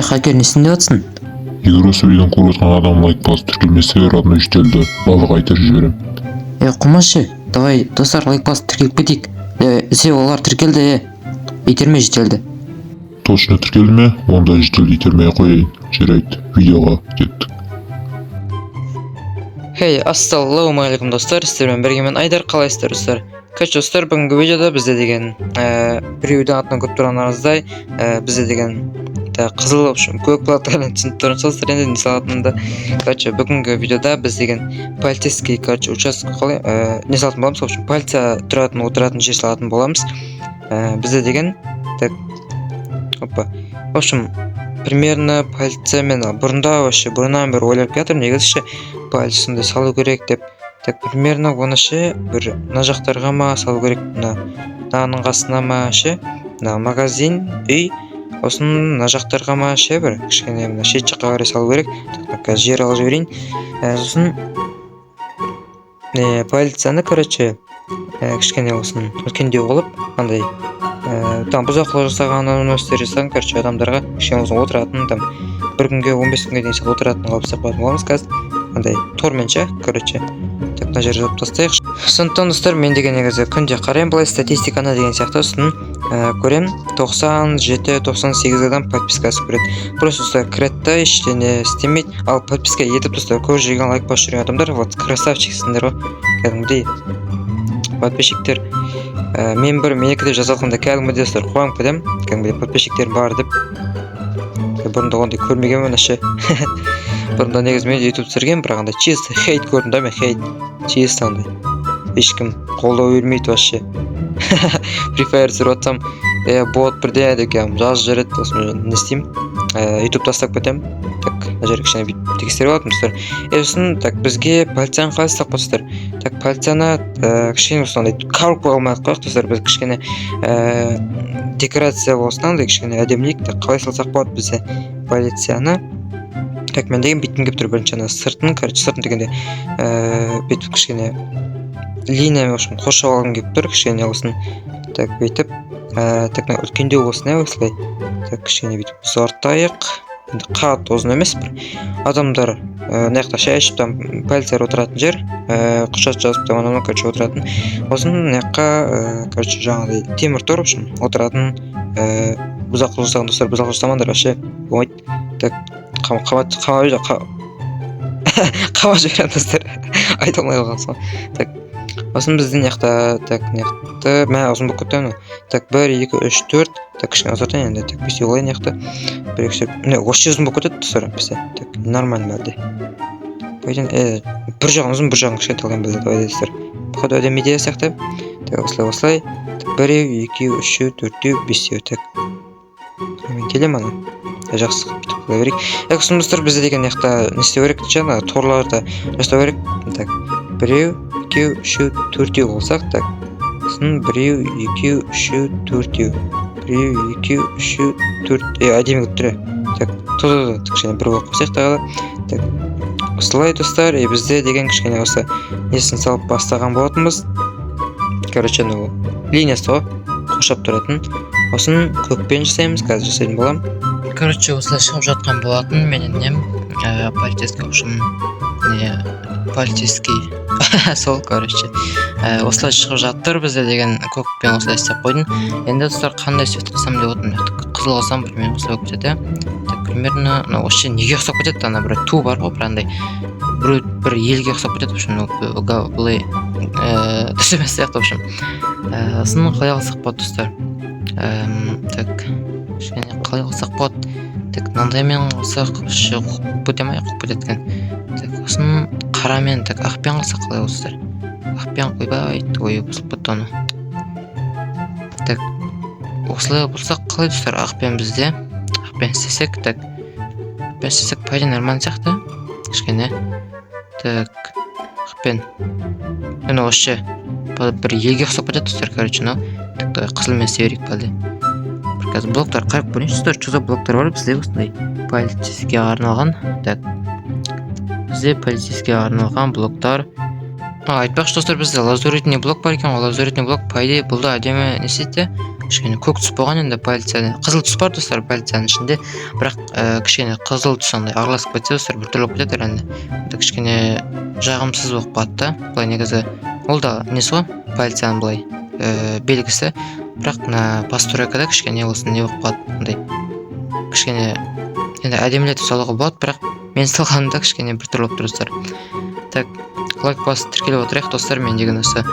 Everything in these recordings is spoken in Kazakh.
Хакер несін деп атсың? Егер осы видеоны көріп жатқан адам лайк басып тіркелмесе, радио үштелді балық айтып жіберем. Құмашы, давай достар лайк басып тіркеліп кетейік. Олар тіркелді, итерме жетелді. Точно тіркелді ме? Онда жетелді итермей қояйын. Жарайды, видеоға кеттік. Ассалаумағалейкум достар, сіздермен бірге мен Айдар, қалайсыздар достар? Достар, бүгінгі видеода бізде деген біреудің атынан көп тұрғаныңыздай бізде деген қызыл опшым көк платқаны түсініп тұрсыз енді не салатынында. Бүгінгі видеода біз деген полицейский участок қалай не салатын боламыз. В общем, полиция отыратын жер салатын боламыз. Бізде деген в общем, примерно полициямен бұрыннан бері ойлап жатырмын, негізі полиция сондай салу керек деп. Примерно оны бір мына жақтарға ма салу керек, мынаның қасына ма магазин, үй, осының мына жақтарға ма бір кішкене мына шет жаққа қарай салу керек. Қазір жер алып жіберейін. Сосын полицияны кішкене осыны үлкендеу қылып, андай бұзақылық жасаған жасаған адамдарға кішкене осыны отыратын, бір күнге 15 күнге дейін отыратын қылып сақтайтын боламыз. Қазір андай торменше, мына жер жазып тастайық. Сондықтан достар, мен деген негізі күнде қараймын, былай статистиканы деген сияқты сосын көрем, 97-98 адам подпискасы көреді. Просто кіреді, ештеңе істемейді. Ал подписка етіп достар, көз жүрген лайк басып жүрген адамдар, вот красавчиксіңдер ғой. Кәдімгідей подписчиктер. Мен екі деп жазалғанда кәдімгідей достар қуанып кетемін. Кәдімгідей подписчиктер бар деп. Бұрында ондай көрмегенмін әше. Бұрында негізі мен YouTube түсірген, бірақ андай чисто хейт көрдім да, мен хейт чисто андай. Ешкім қолдау бермейді вообще. Free Fire түсіріп атсам, бот бірдеңе деп жазып жүреді, сосын не істеймін? YouTube тастап кетемін. Мына жерге кішкене бүйтіп тексеріп алдым достар. Сосын бізге полицияны қалай ұстап қойсыздар? Полицияны кішкене осындай қауіп қылмай қояйық достар, біз кішкене декорация болсын, андай кішкене әдемілік, қалай салсақ болады бізде полицияны? Мен деген бүйтін кеп тұр, бірінші сыртын дегенде бүйтіп кішкене линиямен қоршап алғым кеп тұр, кішкене осын бүйтіп үлкендеу болсын, осылай кішкене бүйтіп ұзартайық. Қатты ұзын емес, бір адамдар мынаяқта шай ішіп, полицияр отыратын жер, құжат жазып отыратын. Осын мынаяққа жаңағыдай темір тор отыратын, бұзақылық жасаған достар, бұзақылық жасамаңдар, вообще болмайды. Қама жіберген достар, айта алмай қалған соң. Осын біздің неқта мә ұзын болып кетті. 1, 2, 3, 4, кішкене ұзартайын енді, 5 олайын неқта. Осы ұзын болып кетеді достар, бізде. Нормально бәлде. Бір жағын ұзын, бір жағын кішкене талған бәлде достар. Бұқыды өдем идея сияқты. Осылай. 1, 2, 3, 4, 5. Мен келем ана. Жақсы бүйтіп қыла берейік. Сосын достар, бізде деген неқта не істеу керек, торларды жасау керек. 1, 2, 3, 4 болсақ, сосын 1, 2, 3, 4. 1, 2, 3, 4. Әдемі көптірі. Кішкене бір болып қосайық тағы. Осылай достар, бізде деген кішкене осы несін салып бастаған болатынбыз. Линиясы ғой, қошап тұратын. Осын көкпен жасаймыз, қазір жасайтын болам. Осылай шығып жатқан болатын, менен нем полицейский сол, осылай шығып жаттыр, бізде деген көкпен осылай істеп қойдың. Енді достар, қандай свет қылсам деп отырмын. Қызыл қылсам, примерно осылай кетеді. Примерно, осы неге ұқсап кетеді, ана бір ту бар ғой, бір елге ұқсап кетеді, бұлай түсімес сияқты, осын қалай қылсақ болады достар. Қалай қылсақ болады, мынандаймен қылсақ қуып кетеді. Осын қарамен, ақпен қылсақ қалай достар. Ақпен қойбай, бұзылып кетті оны. Осылай болсақ қалай достар, ақпен бізде. Ақпен істесек, пайда нормально сияқты. Кішкене. Ақпен. Осы бір елге ұқсап кетеді достар, қызылмен істеу керек бәлде. Қазір блоктар қарап көрейінші достар, чуза блоктар бар бізде осындай полицейские арналған. Бізде полицейские арналған блоктар. Айтпақшы достар, бізде лазуритный блок бар екен, лазуритный блок пайда бұлда әдемі несетте кішкене көк түс болған енді полицияда. Қызыл түс бар достар полицияның ішінде, бірақ кішкене қызыл түс андай араласып кетсе достар біртүрлі болып кетеді енді. Кішкене жағымсыз болып қалады да. Былай негізі ол да несі ғой полицияның былай белгісі, бірақ мына постройкада кішкене болсын не болып қалады андай. Кішкене енді әдемілетіп салуға болады, бірақ мен салғанымда кішкене біртүрлі болып тұр достар. Так, лайк басып тіркеліп отырайық достар. Мен деген осы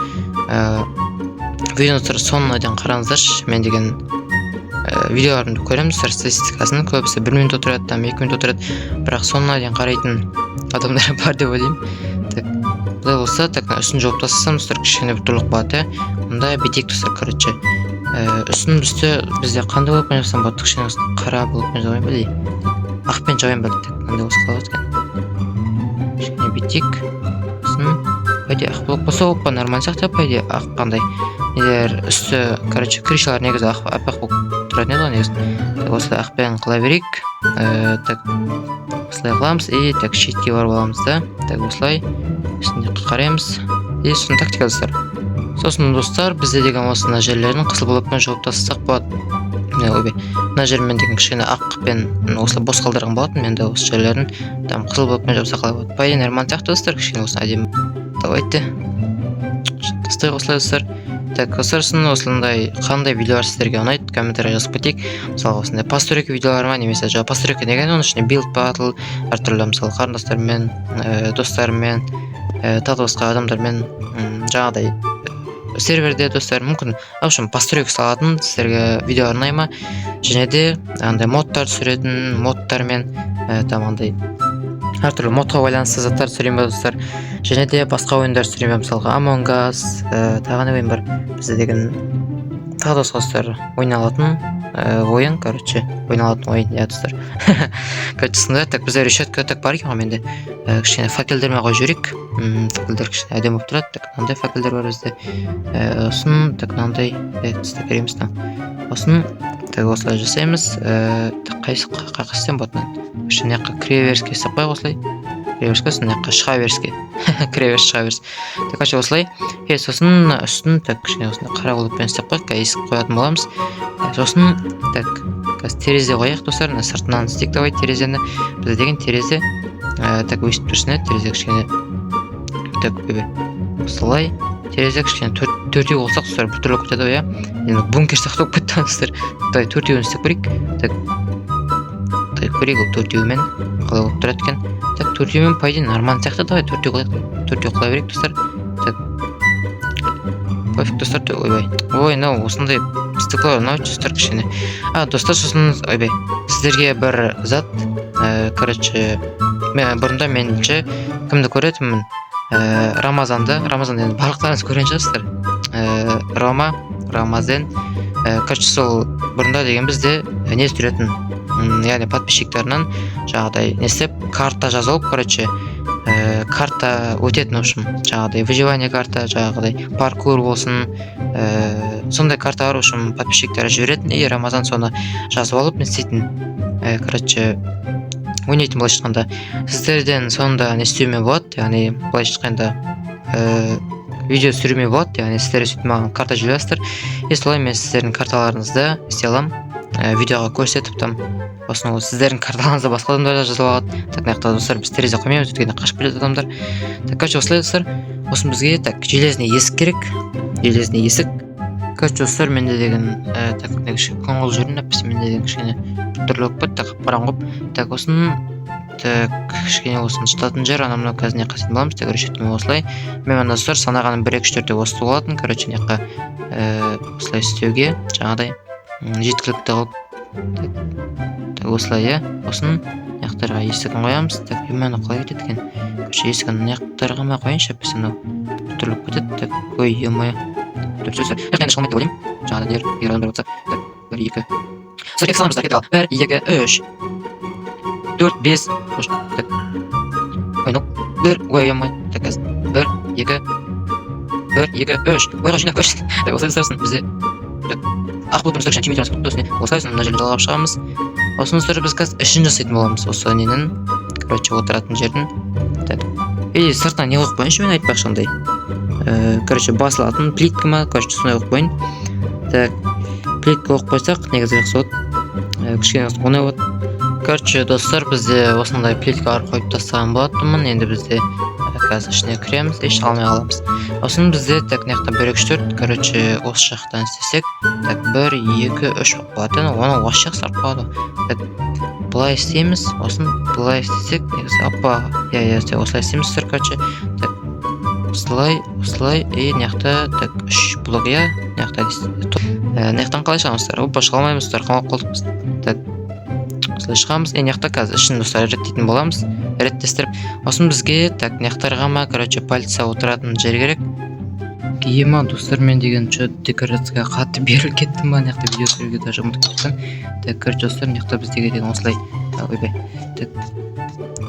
видеоны соңына дейін қараңыздаршы. Мен деген видеоларымды көремін достар, статистикасын көбісі 1 минут отырады, 2 минут отырады, бірақ соңына дейін қарайтын адамдар бар деп ойлаймын. Так, бұлай болса, так үстін жауып тастасам достар кішкене біртүрлі болады. Мұнда бетек достар, короче. Үстін бізде қандай болып жатсам болады, кішкене қара болып жауайын ба дейді. Ақпен жауайын ба дейді. Қандай осы қалып жатқан. Кішкене бетек. Пойде ақ болып болса оппа нормально сияқты, пойде ақ қандай. Егер үсті, короче, крышалар негізі апақ болып тұратын еді ғой негізі. Осылай ақпен қыла берейік. Так, осылай қыламыз. И так шетке барып аламыз да. Так, осылай үстінде қараймыз. И сосын тактика достар. Сосын достар, бізде деген осы мына жерлерін қызыл блокпен жауып тастасақ болады. Мына жермен деген кішкене ақпен осылай бос қалдырған болатын. Мен де осы жерлерін қызыл блокпен жауып қалай болады. Пойде нормально сияқты достар, кішкене осылай әдемі. Давайте тастайық осылай достар. Так, осылайсын осылай қандай видеолар сіздерге ұнайды, комментарий жазып кетейік. Мысалға осындай постройка видеолар ма, немесе жаңа постройка деген оның ішінде билд батл, әртүрлі мысалы қарындастармен, достармен, тағы басқа адамдармен жаңағыдай серверде достар, мүмкін общем постройка салатын сіздерге видео арнай ма, және де андай модтар түсіретін, модтармен там андай әртүрлі модқа байланысты заттар түсірейін ба достар, және де басқа ойындар түсірейін ба, мысалға Among Us, тағы не ойын бар бізде деген, тағы да достар ойналатын ойын, короче, ойналатын ойын, иә достар. Короче, сондай. Так, бізде решетка так бар екен ғой менде. Кішкене факелдермен қойып жіберейік. Факелдер кішкене әдемі болып тұрады. Так, мынандай факелдер бар бізде. Осын, так, мынандай түсті көреміз там. Осын, так, осылай жасаймыз. Так, қайсы істен болады. Мына жаққа кіре беріске істеп қойық осылай. Кіре беріске, сосын жаққа шыға беріске. Кіре беріс, шыға беріс. Так, қайшы осылай. Сосын үстін, так, кішкене осындай қара болыппен істеп қойық. Есік қоятын боламыз. Сосын, так, терезе қояйық достар. Сыртынан істейік давай терезені. Бізде деген терезе так өсіп тұрсын еді. Терезе кішкене так осылай. Терезе кішкене төртеу болсақ достар біртүрлі кетеді ғой, иә. Бункер сияқты болып кетті достар. Төртеуін істеп көрейік. Так, көрейік ол төртеуімен қалай болып тұрады екен. Так, төртеуімен пайден нормально сияқты, давай төртеу қылайық. Төртеу қыла берейік достар. Так, пофиг достар. Ойбай. Ой, мынау осындай стекло ұнайды достар кішкене. Достар, сосын ойбай, сіздерге бір зат, короче, бұрында меніңше кімді көретінмін? Рамазанды енді барлықтарыңыз көрген шығарсыздар. Рамазан. Короче, сол бұрында деген бізде не түсіретін, яғни подписчиктарынан жаңағыдай не істеп, карта жазылып, короче, карта өтетін, в общем, жаңағыдай выживание карта, жаңағыдай паркур болсын, сондай карталар, в общем, подписчиктары жіберетін, и Рамазан соны жазып алып не істейтін, короче, ойнайтын былай шыққанда. Сіздерден сонда не істеуіме болады, яғни былай шыққанда видео түсіруіме болады, яғни сіздер сөйтіп маған карта жібересіздер, и солай мен сіздердің карталарыңызды істей аламын, видеоға көрсетіп там. Осыны сіздердің карталарыңызды басқа адамдар да жазып алады. Так, мына достар, біз терезе қоймаймыз, өйткені қашып келеді адамдар. Так, короче, осылай достар. Осын бізге так железный есік керек. Железный есік. Короче, достар, менде деген так көңіл жүрін әппесе, менде деген кішкене түрлі болып кетті, так қараңғы болып. Так, осын так кішкене осын ұстатын жер, анамна қазір не қасетін боламыз. Так, решеткемен осылай. Мен анда достар санағаным 1-2-4 осы болатын. Короче, неққа осылай істеуге жаңағыдай жеткілікті қылып. Так, осылай, иә. Осын яқтарға есігін қоямыз. Так, мені қалай кетеді екен? Короче, есігін яқтарға ма қойыншы әппесе, мынау түрліп кетеді. Так, ой, емай. Дұрыс, яқында шықылмайды деп ойлаймын. Жаңағыдай егер адам бір болса. Так, 1-2. Сұрек саламыздар, кет ал. 1-2-3 4-5. Так, ой, ну, 1, ой, емай. Так, 1-2 1-2-3. Ойға жинақ көш. Так, осылай сұрсын бізде. Ақ бұлтымыз кішкене түймей тұрмыз достар. Осылайсын мына жерді жалғап шығамыз. Осыны сұрып біз қазір ішін жасайтын боламыз. Осы ненің, короче, отыратын жердің. Так, и сыртынан не қойып қойыншы, мен айтпақшы ондай. Короче, басылатын плитка ма, короче, сондай қойып қойын. Так, плитка оқып қойсақ негізі жақсы болады, кішкене оңай болады. Короче, достар, бізде осындай плиткалар қойып тастаған болатынмын. Енді бізде қазір ішіне кіреміз, еш алмай қаламыз. Осыны бізде так неқта 1-2-4, короче, осы жақтан істесек, так 1, 2, 3 болады. Оны осы жақ сарып қалады. Так, бұлай істейміз, осын бұлай істесек, негізі апа, осылай істейміз, короче, так, осылай, и неқта, так, 3 блок, неқта неқтан қалай шығамыздар? Опа, шығалмаймыз, қамап қалдықпыз. Так, осылай шығамыз. Неқта қазір ішін достар реттейтін боламыз, реттестіріп. Осын бізге, так, неқтарға ма, короче, пальца отыратын жер керек. Ема, достар, мен деген декорацияға қатты беріліп кеттім ба, неқта видео түсіруге даже ұмытып кеттім. Так, короче, достар, неқта біздеге деген осылай, ойбай, так,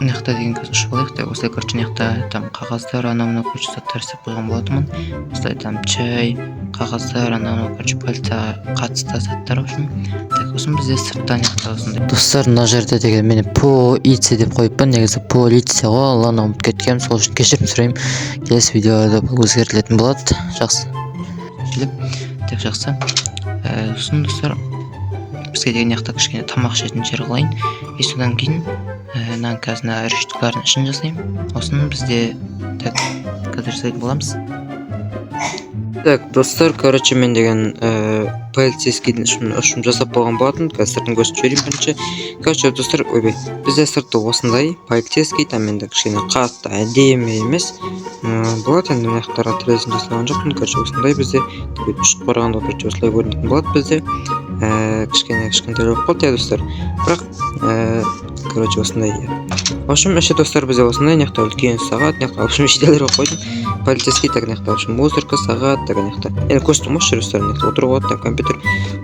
неқта деген көзін ұшып алайық. Так, осылай, короче, неқта там қағаздар, анау-мынау, короче, заттар істеп қойған болатынмын. Осылай там чай, қағаздар, анау-мынау, короче, пальцаға қатысты заттар, в общем. Так, осын бізде сырттан неқта осындай. Достар, мына жерде деген мені полиция деп қойыппын, негізі полиция ғой, алланы ұмытып кеткенмін, сол үшін кешірім сұраймын. Келесі видеода бұл өзгертілетін болады. Жақсы. Так, жақсы. Сосын достар, бізге деген неқта кішкене тамақ ішетін жер қылайын. И содан кейін мына қазір үріштіктердің ішін жасаймын. Осын бізде так қазір жасайтын боламыз. Так, достар, короче, мен деген полицейскийдің ішін жасап болған болатын. Қазір сыртын көзін жіберейін бірінші. Короче, достар, ойбай, бізде сырты осындай полицейский, там енді кішкене қатты әдемі емес болады. Енді мынаяқтарға тіресін жасаған жоқпын. Короче, осындай бізде ұшып барғанда, короче, осылай көрінетін болады бізде. Кішкентай жоқ болды, достар. Бірақ, короче, осындай. В общем, іші достар бізде осындай, неқта үлкен сағат, неқта, в общем, іштердер қойдым. Полицейский, так, неқта, в общем, музырка, сағат, так, неқта. Енді көстім осы достар, неқта, отыруға отты, компьютер.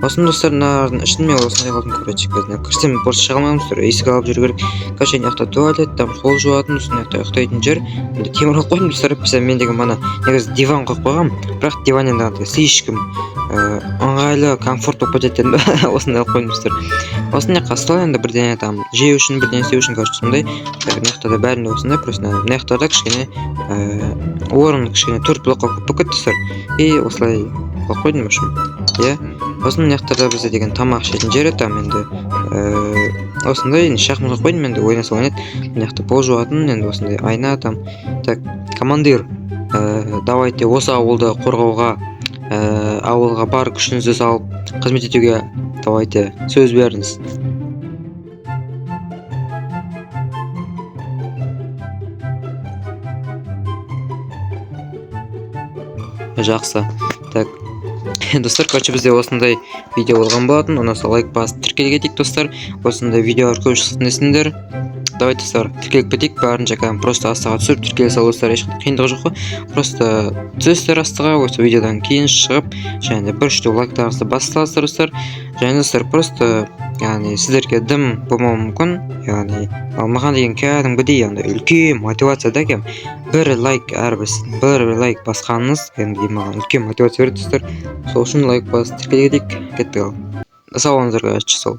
Осыны достар, нарын ішін мен осындай қалдым, короче, көзіне. Кірсем, бұрыс шыға алмаймын, достар, есік алып жүру керек. Короче, неқта туалет, там қол жуатын, осыны неқта ұйықтайтын жер. Енді темір қойып қойдым, достар, пісі мен деген мана негізі диван қойып қойғам. Бірақ диван енді слишком ыңғайлы, комфорт болып кететін бе, осындай қойдым, достар. Осыны қастал енді бірдеңе там жеу үшін, бірдеңе істеу үшін, короче, сондай. Неқта да бәрінде осындай, просто неқта да кішкене орын кішкене 4 блокқа көп болып кетті, достар. И осылай қойып қойдым, в общем. Осыны неқтарда бізде деген тамақ ішетін жері, там енді осындай шахматқа қойдым, енді ойнаса ойнайды. Неқта пол жуатын, енді осындай айна там. Так, командир, давайте осы ауылды қорғауға, ауылға бар күшіңізді салып қызмет етуге, давайте сөз беріңіз. Жақсы. Так, достар, короче, бізде осындай видео болған болатын. Ұнаса лайк басып тіркелге кетейік, достар. Осындай видеолар көп шықсын десіңдер. Давайте, достар, тіркеліп кетейік. Бәрін жақан просто астыға түсіріп тіркеле салу, достар, ешқандай қиындығы жоқ қой. Просто түсірістер астыға, осы видеодан кейін шығып, және бір-үште лайктарыңызды басып достар. Және достар, просто яғни сіздерге дым болмауы мүмкін, яғни маған деген кәдімгідей үлкен мотивация да кем. Бір лайк басқаныңыз кәдімгідей маған үлкен мотивация береді, достар. Сол үшін лайк басып тіркелге кетейік. Кеттік ал. Сау болыңыздар, сол.